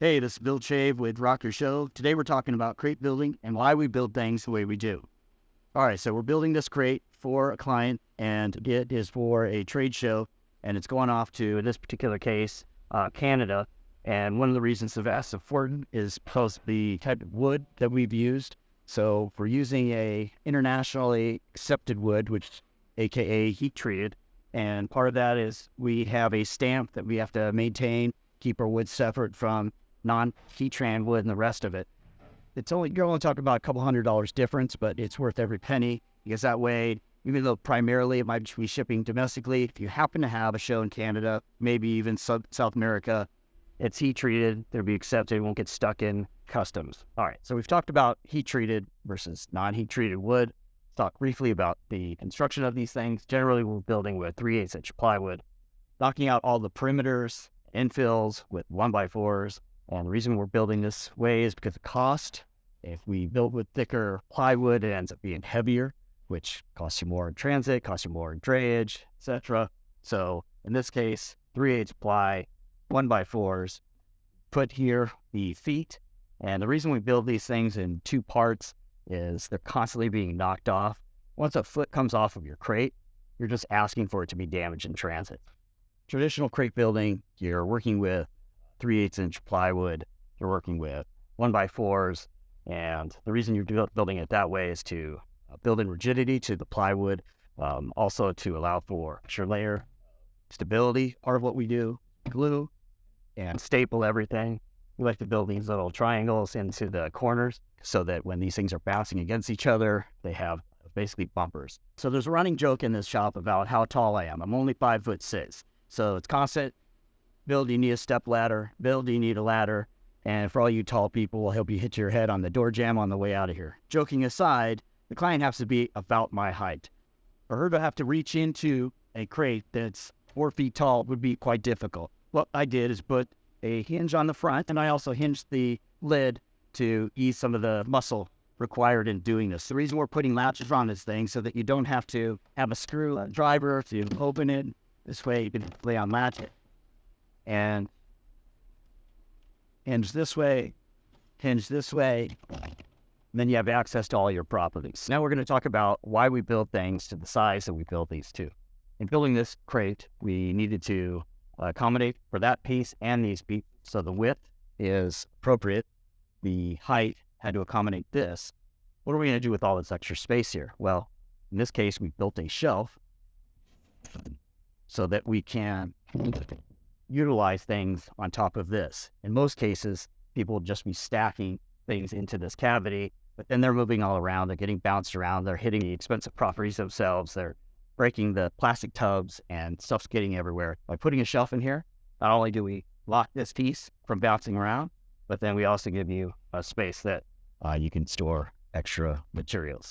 Hey, this is Bill Chave with Rock Your Show. Today we're talking about crate building and why we build things the way we do. All right, so we're building this crate for a client, and it is for a trade show, and it's going off to, in this particular case, Canada. And one of the reasons that's important is because the type of wood that we've used. So we're using a internationally accepted wood, which AKA heat treated. And part of that is we have a stamp that we have to maintain, keep our wood separate from non-heat treated wood and the rest of it. You're only talking about a couple $100 difference, but it's worth every penny, because that way, even though primarily it might be shipping domestically, if you happen to have a show in Canada, maybe even South America, it's heat treated, they'll be accepted, it won't get stuck in customs. All right, so we've talked about heat treated versus non-heat treated wood. Let's talk briefly about the construction of these things. Generally, we're building with 3/8 inch plywood, knocking out all the perimeters, infills with 1x4s. And the reason we're building this way is because of cost. If we build with thicker plywood, it ends up being heavier, which costs you more in transit, costs you more in drayage, etc. So in this case, 3/8 ply, 1x4s, put here the feet. And the reason we build these things in two parts is they're constantly being knocked off. Once a foot comes off of your crate, you're just asking for it to be damaged in transit. Traditional crate building, you're working with 3/8 inch plywood, you're working with 1x4s, and the reason you're building it that way is to build in rigidity to the plywood, also to allow for extra layer stability. Part of what we do, glue and staple everything. We like to build these little triangles into the corners so that when these things are bouncing against each other, they have basically bumpers. So there's a running joke in this shop about how tall I am. I'm only 5'6", so it's constant. Bill, do you need a step ladder? Bill, do you need a ladder? And for all you tall people, we'll help you hit your head on the door jamb on the way out of here. Joking aside, the client has to be about my height. For her to have to reach into a crate that's 4 feet tall would be quite difficult. What I did is put a hinge on the front, and I also hinged the lid to ease some of the muscle required in doing this. The reason we're putting latches on this thing so that you don't have to have a screw driver to open it. This way you can lay on latch it. And hinge this way, and then you have access to all your properties. Now we're going to talk about why we build things to the size that we build these to. In building this crate, we needed to accommodate for that piece and these pieces. So the width is appropriate. The height had to accommodate this. What are we going to do with all this extra space here? Well, in this case, we built a shelf so that we can utilize things on top of this. In most cases, people will just be stacking things into this cavity, but then they're moving all around, they're getting bounced around, they're hitting the expensive properties themselves, they're breaking the plastic tubs, and stuff's getting everywhere. By putting a shelf in here, not only do we lock this piece from bouncing around, but then we also give you a space that you can store extra materials.